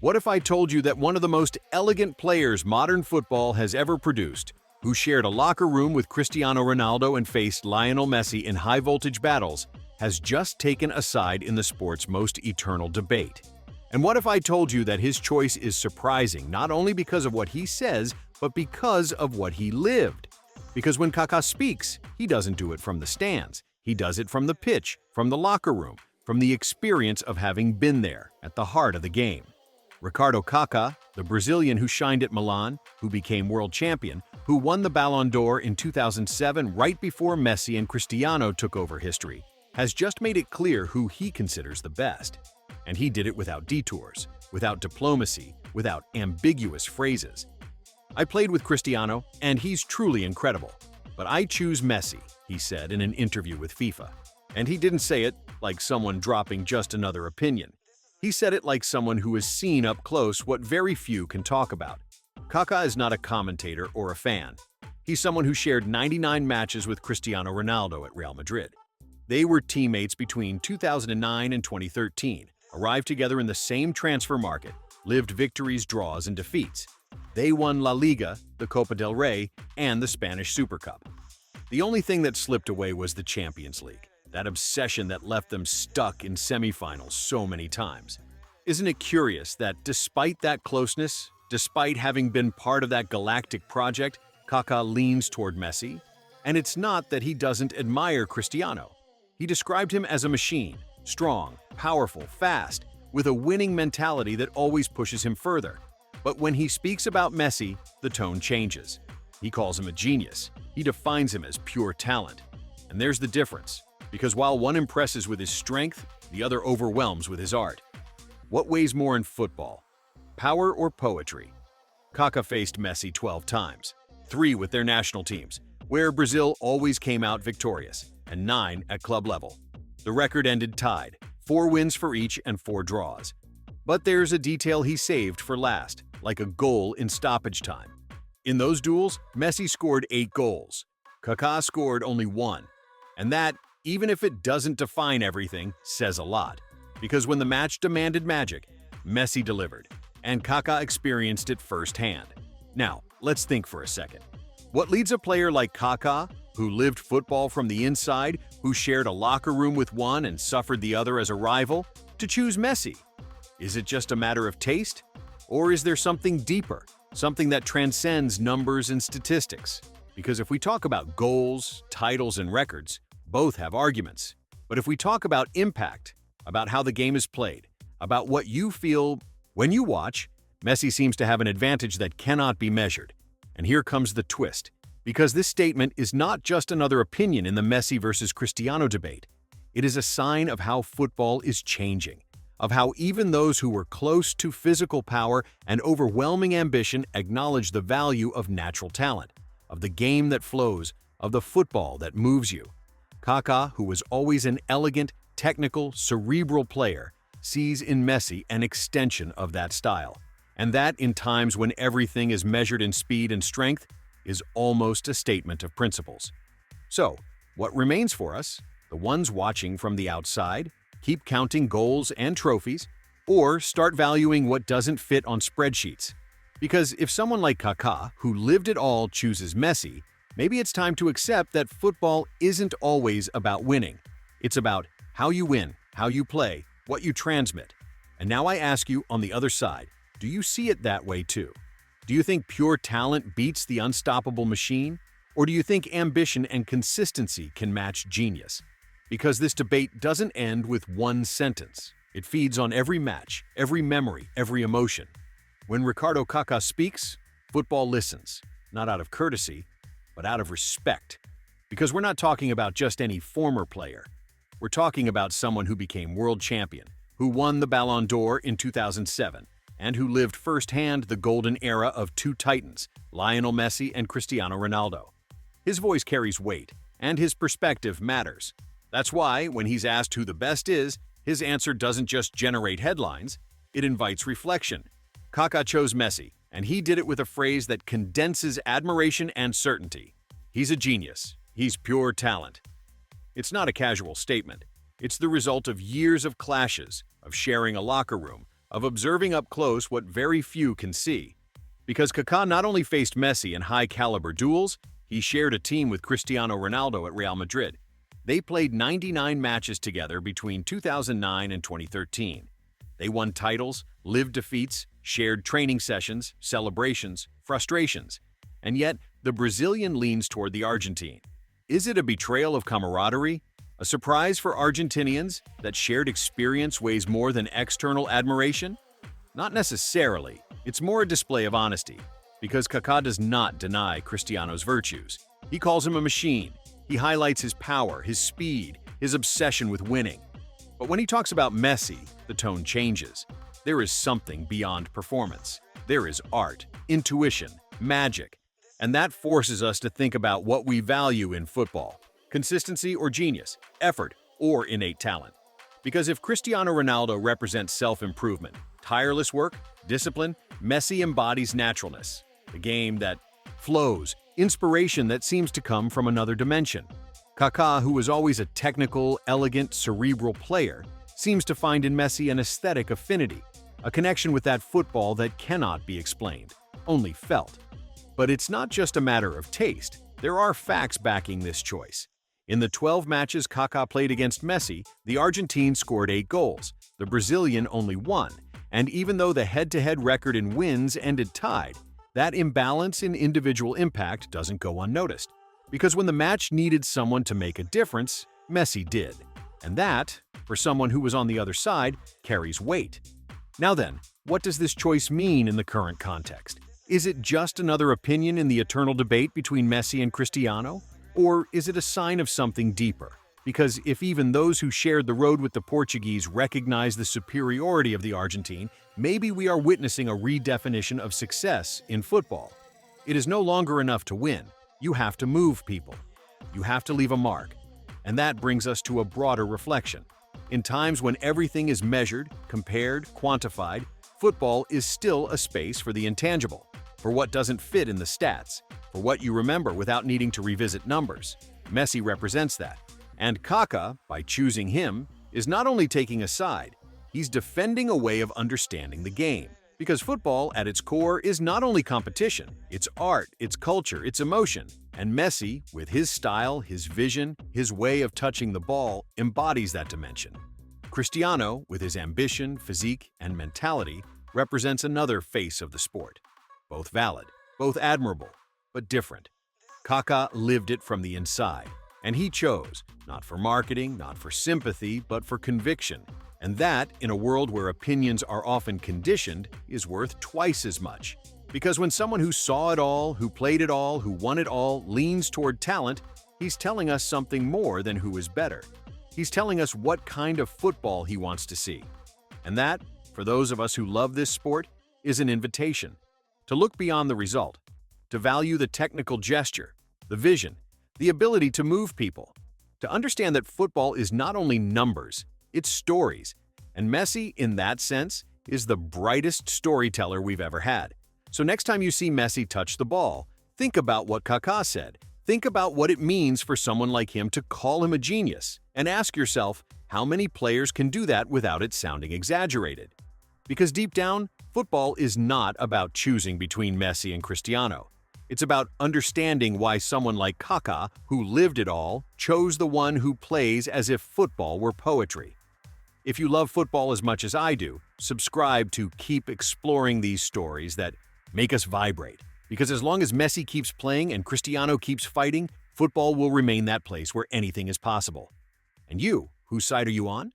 What if I told you that one of the most elegant players modern football has ever produced, who shared a locker room with Cristiano Ronaldo and faced Lionel Messi in high-voltage battles, has just taken a side in the sport's most eternal debate? And what if I told you that his choice is surprising not only because of what he says, but because of what he lived? Because when Kaká speaks, he doesn't do it from the stands. He does it from the pitch, from the locker room, from the experience of having been there, at the heart of the game. Kaká, the Brazilian who shined at Milan, who became world champion, who won the Ballon d'Or in 2007 right before Messi and Cristiano took over history, has just made it clear who he considers the best. And he did it without detours, without diplomacy, without ambiguous phrases. I played with Cristiano, and he's truly incredible. But I choose Messi, he said in an interview with FIFA. And he didn't say it like someone dropping just another opinion. He said it like someone who has seen up close what very few can talk about. Kaká is not a commentator or a fan. He's someone who shared 99 matches with Cristiano Ronaldo at Real Madrid. They were teammates between 2009 and 2013, arrived together in the same transfer market, lived victories, draws, and defeats. They won La Liga, the Copa del Rey, and the Spanish Super Cup. The only thing that slipped away was the Champions League, that obsession that left them stuck in semifinals so many times. Isn't it curious that despite that closeness, despite having been part of that galactic project, Kaká leans toward Messi? And it's not that he doesn't admire Cristiano. He described him as a machine, strong, powerful, fast, with a winning mentality that always pushes him further. But when he speaks about Messi, the tone changes. He calls him a genius. He defines him as pure talent. And there's the difference, because while one impresses with his strength, the other overwhelms with his art. What weighs more in football? Power or poetry? Kaká faced Messi 12 times, 3 with their national teams, where Brazil always came out victorious, and 9 at club level. The record ended tied, 4 wins for each and 4 draws. But there's a detail he saved for last, like a goal in stoppage time. In those duels, Messi scored 8 goals. Kaká scored only 1. And that, even if it doesn't define everything, says a lot. Because when the match demanded magic, Messi delivered, and Kaká experienced it firsthand. Now, let's think for a second. What leads a player like Kaká, who lived football from the inside, who shared a locker room with one and suffered the other as a rival, to choose Messi? Is it just a matter of taste? Or is there something deeper, something that transcends numbers and statistics? Because if we talk about goals, titles, and records, both have arguments. But if we talk about impact, about how the game is played, about what you feel when you watch, Messi seems to have an advantage that cannot be measured. And here comes the twist, because this statement is not just another opinion in the Messi versus Cristiano debate. It is a sign of how football is changing, of how even those who were close to physical power and overwhelming ambition acknowledge the value of natural talent, of the game that flows, of the football that moves you. Kaká, who was always an elegant, technical, cerebral player, sees in Messi an extension of that style. And that, in times when everything is measured in speed and strength, is almost a statement of principles. So, what remains for us, the ones watching from the outside, keep counting goals and trophies, or start valuing what doesn't fit on spreadsheets? Because if someone like Kaká, who lived it all, chooses Messi, maybe it's time to accept that football isn't always about winning. It's about how you win, how you play, what you transmit. And now I ask you on the other side, do you see it that way too? Do you think pure talent beats the unstoppable machine? Or do you think ambition and consistency can match genius? Because this debate doesn't end with one sentence. It feeds on every match, every memory, every emotion. When Kaká speaks, football listens, not out of courtesy, but out of respect. Because we're not talking about just any former player. We're talking about someone who became world champion, who won the Ballon d'Or in 2007, and who lived firsthand the golden era of 2 titans, Lionel Messi and Cristiano Ronaldo. His voice carries weight, and his perspective matters. That's why, when he's asked who the best is, his answer doesn't just generate headlines, it invites reflection. Kaká chose Messi, and he did it with a phrase that condenses admiration and certainty. He's a genius. He's pure talent. It's not a casual statement. It's the result of years of clashes, of sharing a locker room, of observing up close what very few can see. Because Kaká not only faced Messi in high-caliber duels, he shared a team with Cristiano Ronaldo at Real Madrid. They played 99 matches together between 2009 and 2013. They won titles, lived defeats, shared training sessions, celebrations, frustrations. And yet, the Brazilian leans toward the Argentine. Is it a betrayal of camaraderie? A surprise for Argentinians that shared experience weighs more than external admiration? Not necessarily. It's more a display of honesty, because Kaká does not deny Cristiano's virtues. He calls him a machine. He highlights his power, his speed, his obsession with winning. But when he talks about Messi, the tone changes. There is something beyond performance. There is art, intuition, magic. And that forces us to think about what we value in football: consistency or genius, effort or innate talent. Because if Cristiano Ronaldo represents self-improvement, tireless work, discipline, Messi embodies naturalness, a game that flows, inspiration that seems to come from another dimension. Kaká, who was always a technical, elegant, cerebral player, seems to find in Messi an aesthetic affinity, a connection with that football that cannot be explained, only felt. But it's not just a matter of taste. There are facts backing this choice. In the 12 matches Kaká played against Messi, the Argentine scored 8 goals, the Brazilian only 1, and even though the head-to-head record in wins ended tied, that imbalance in individual impact doesn't go unnoticed. Because when the match needed someone to make a difference, Messi did. And that, for someone who was on the other side, carries weight. Now then, what does this choice mean in the current context? Is it just another opinion in the eternal debate between Messi and Cristiano? Or is it a sign of something deeper? Because if even those who shared the road with the Portuguese recognize the superiority of the Argentine, maybe we are witnessing a redefinition of success in football. It is no longer enough to win. You have to move people. You have to leave a mark. And that brings us to a broader reflection. In times when everything is measured, compared, quantified, football is still a space for the intangible, for what doesn't fit in the stats, for what you remember without needing to revisit numbers. Messi represents that. And Kaka, by choosing him, is not only taking a side, he's defending a way of understanding the game. Because football, at its core, is not only competition, it's art, it's culture, it's emotion. And Messi, with his style, his vision, his way of touching the ball, embodies that dimension. Cristiano, with his ambition, physique, and mentality, represents another face of the sport. Both valid, both admirable, but different. Kaká lived it from the inside. And he chose, not for marketing, not for sympathy, but for conviction. And that, in a world where opinions are often conditioned, is worth twice as much. Because when someone who saw it all, who played it all, who won it all, leans toward talent, he's telling us something more than who is better. He's telling us what kind of football he wants to see. And that, for those of us who love this sport, is an invitation. To look beyond the result. To value the technical gesture, the vision, the ability to move people, to understand that football is not only numbers, it's stories. And Messi, in that sense, is the brightest storyteller we've ever had. So next time you see Messi touch the ball, think about what Kaká said. Think about what it means for someone like him to call him a genius, and ask yourself how many players can do that without it sounding exaggerated. Because deep down, football is not about choosing between Messi and Cristiano. It's about understanding why someone like Kaka, who lived it all, chose the one who plays as if football were poetry. If you love football as much as I do, subscribe to keep exploring these stories that make us vibrate. Because as long as Messi keeps playing and Cristiano keeps fighting, football will remain that place where anything is possible. And you, whose side are you on?